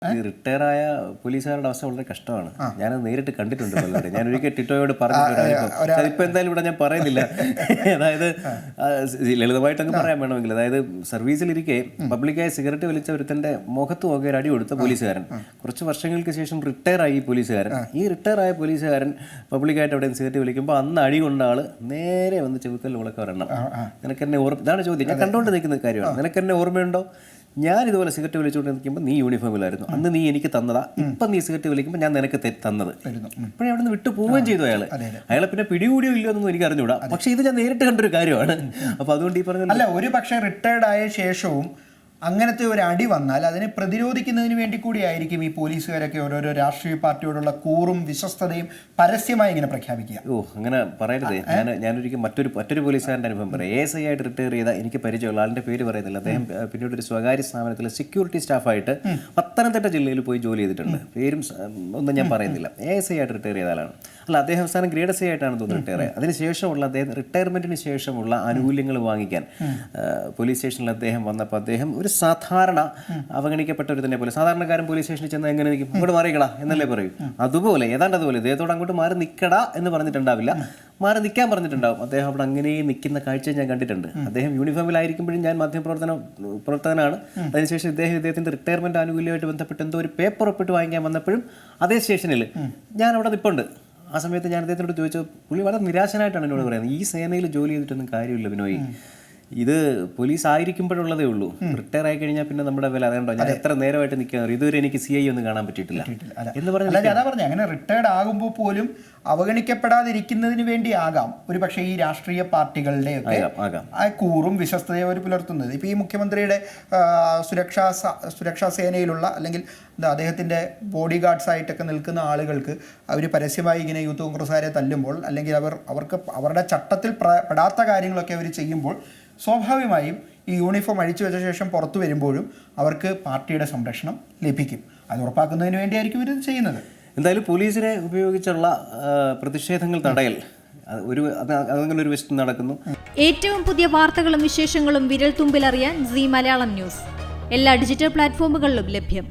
റിട്ടയറായ പോലീസുകാരുടെ അവസ്ഥ വളരെ കഷ്ടമാണ്. ഞാനത് നേരിട്ട് കണ്ടിട്ടുണ്ട് പലരുടെ. ഞാൻ ഒരിക്കൽ ടിറ്റോയോട് പറഞ്ഞിട്ടുണ്ട്. അതിപ്പോൾ എന്തായാലും ഇവിടെ ഞാൻ പറയുന്നില്ല. അതായത് ലളിതമായിട്ടങ്ങ് പറയാൻ വേണമെങ്കിൽ, അതായത് സർവീസിലിരിക്കെ പബ്ലിക്കായി സിഗരറ്റ് വലിച്ച ഒരുത്തൻ്റെ മുഖത്ത് നോക്കി ഒരു അടി കൊടുത്ത പോലീസുകാരൻ കുറച്ച് വർഷങ്ങൾക്ക് ശേഷം റിട്ടയറായി ഈ പോലീസുകാരൻ. ഈ റിട്ടയറായ പോലീസുകാരൻ പബ്ലിക്കായിട്ട് അവിടെ സിഗരറ്റ് വലിക്കുമ്പോൾ അന്ന് അടി കൊണ്ട ആൾ നേരെ വന്ന് ചെവുക്കൽ വിളക്ക് വരണം. നിനക്കെന്നെ ഓർമ്മ, ഇതാണ് ചോദ്യം. ഞാൻ കണ്ടുകൊണ്ട് നിൽക്കുന്ന കാര്യമാണ്. നിനക്കെന്നെ ഓർമ്മയുണ്ടോ? ഞാൻ ഇതുപോലെ സിഗരറ്റ് വലിച്ചുകൊണ്ട് നിൽക്കുമ്പോൾ നീ യൂണിഫോമിലായിരുന്നു, അന്ന് നീ എനിക്ക് തന്നതാ, ഇപ്പം നീ സിഗരറ്റ് വലിക്കുമ്പോൾ ഞാൻ നിനക്ക് തന്നത്. അപ്പോഴേ അവിടെ നിന്ന് വിട്ടു പോവുകയും ചെയ്തു അയാളെ പിന്നെ പിടികൂടിയോ ഇല്ലയോ എന്നൊന്നും എനിക്ക് അറിഞ്ഞൂടാ. പക്ഷെ ഇത് ഞാൻ നേരിട്ട് കണ്ടൊരു കാര്യമാണ്. അപ്പോൾ അതുകൊണ്ട് ഈ പറഞ്ഞ അല്ല, ഒരു പക്ഷേ റിട്ടയർഡ് ആയ ശേഷവും അങ്ങനത്തെ ഒരു അടി വന്നാൽ അതിനെ പ്രതിരോധിക്കുന്നതിന് വേണ്ടി കൂടിയായിരിക്കും ഈ പോലീസുകാരൊക്കെ ഓരോരോ രാഷ്ട്രീയ പാർട്ടിയോടുള്ള കൂറും വിശ്വസ്തതയും പരസ്യമായി ഇങ്ങനെ പ്രഖ്യാപിക്കുക. അങ്ങനെ പറയരുത്. ഞാനൊരിക്കലും മറ്റൊരു പോലീസുകാരൻ്റെ അനുഭവം പറയാം. ASI ആയിട്ട് റിട്ടയർ ചെയ്ത എനിക്ക് പരിചയമുള്ള ആളിൻ്റെ പേര് പറയുന്നില്ല. അദ്ദേഹം പിന്നീട് ഒരു സ്വകാര്യ സ്ഥാപനത്തിൽ സെക്യൂരിറ്റി സ്റ്റാഫായിട്ട് പത്തനംതിട്ട ജില്ലയിൽ പോയി ജോലി ചെയ്തിട്ടുണ്ട്. പേരും ഒന്നും ഞാൻ പറയുന്നില്ല. ASI ആയിട്ട് റിട്ടയർ ചെയ്ത ആളാണ്. അല്ല, അദ്ദേഹം അവസാനം ഗ്രേഡ് SI ആയിട്ടാണ് തോന്നുന്നു റിട്ടയർ ആയത്. അതിനുശേഷമുള്ള അദ്ദേഹം റിട്ടയർമെൻറ്റിന് ശേഷമുള്ള ആനുകൂല്യങ്ങൾ വാങ്ങിക്കാൻ പോലീസ് സ്റ്റേഷനിൽ അദ്ദേഹം വന്നപ്പോൾ അദ്ദേഹം ഒരു സാധാരണ അവഗണിക്കപ്പെട്ട ഒരു തന്നെ പോലെ, സാധാരണക്കാരൻ പോലീസ് സ്റ്റേഷനിൽ ചെന്ന് എങ്ങനെ നിൽക്കും, അങ്ങോട്ട് മാറിക്കടാ എന്നല്ലേ പറയും. അതുപോലെ ഏതാണ്ട് അതുപോലെ ഇദ്ദേഹത്തോട് അങ്ങോട്ട് മാറി നിൽക്കടാ എന്ന് പറഞ്ഞിട്ടുണ്ടാവില്ല, മാറി നിൽക്കാൻ പറഞ്ഞിട്ടുണ്ടാവും. അദ്ദേഹം അവിടെ അങ്ങനെ നിൽക്കുന്ന കാഴ്ച ഞാൻ കണ്ടിട്ടുണ്ട്. അദ്ദേഹം യൂണിഫോമിലായിരിക്കുമ്പോഴും ഞാൻ മാധ്യമപ്രവർത്തകനാണ്. അതിനുശേഷം ഇദ്ദേഹത്തിൻ്റെ റിട്ടയർമെൻറ്റ് ആനുകൂല്യമായിട്ട് ബന്ധപ്പെട്ട് എന്തോ ഒരു പേപ്പർ ഒപ്പിട്ട് വാങ്ങിക്കാൻ വന്നപ്പോഴും അതേ സ്റ്റേഷനിൽ ഞാൻ അവിടെ നിൽപ്പുണ്ട്. ആ സമയത്ത് ഞാൻ അദ്ദേഹത്തിനോട് ചോദിച്ചു, പുള്ളി വളരെ നിരാശനായിട്ടാണ് എന്നോട് പറയുന്നത്, ഈ സേനയിൽ ജോലി ചെയ്തിട്ടൊന്നും കാര്യമില്ല ബിനോയ്, ഇത് പോലീസ് ആയിരിക്കുമ്പോഴുള്ളതേ ഉള്ളൂ, റിട്ടയർ ആയി കഴിഞ്ഞാൽ പിന്നെ നമ്മുടെ വില അതുകൊണ്ടോ ഞാൻ എത്ര നേരമായിട്ട് നിൽക്കുക, ഇതുവരെ എനിക്ക് CI ഒന്നും കാണാൻ പറ്റിയിട്ടില്ല എന്ന് പറഞ്ഞു. അതാ പറഞ്ഞു, അങ്ങനെ റിട്ടയർഡ് ആകുമ്പോൾ പോലും അവഗണിക്കപ്പെടാതിരിക്കുന്നതിന് വേണ്ടിയാകാം ഒരു പക്ഷേ ഈ രാഷ്ട്രീയ പാർട്ടികളുടെയൊക്കെ ആ കൂറും വിശ്വസ്തയും അവർ പുലർത്തുന്നത്. ഇപ്പോൾ ഈ മുഖ്യമന്ത്രിയുടെ സുരക്ഷാ സേനയിലുള്ള അല്ലെങ്കിൽ അദ്ദേഹത്തിൻ്റെ ബോഡി ഗാർഡ്സ് ആയിട്ടൊക്കെ നിൽക്കുന്ന ആളുകൾക്ക് അവർ പരസ്യമായി ഇങ്ങനെ യൂത്ത് കോൺഗ്രസ്സുകാരെ തല്ലുമ്പോൾ അല്ലെങ്കിൽ അവർക്ക് അവരുടെ ചട്ടത്തിൽ പെടാത്ത കാര്യങ്ങളൊക്കെ അവർ ചെയ്യുമ്പോൾ സ്വാഭാവികമായും ഈ യൂണിഫോം അഴിച്ചു വെച്ച ശേഷം പുറത്തു വരുമ്പോഴും അവർക്ക് പാർട്ടിയുടെ സംരക്ഷണം ലഭിക്കും. അത് ഉറപ്പാക്കുന്നതിന് വേണ്ടിയായിരിക്കും ഇവരിത് ചെയ്യുന്നത്. എന്തായാലും പോലീസിനെ ഉപയോഗിച്ചുള്ള പ്രതിഷേധങ്ങൾ തടയൽ അങ്ങനെ ഒരു വശത്ത് നടക്കുന്നു. ഏറ്റവും പുതിയ വാർത്തകളും വിശേഷങ്ങളും വിരൽ തുമ്പിലറിയാൻ Zee മലയാളം ന്യൂസ് എല്ലാ ഡിജിറ്റൽ പ്ലാറ്റ്ഫോമുകളിലും ലഭ്യം.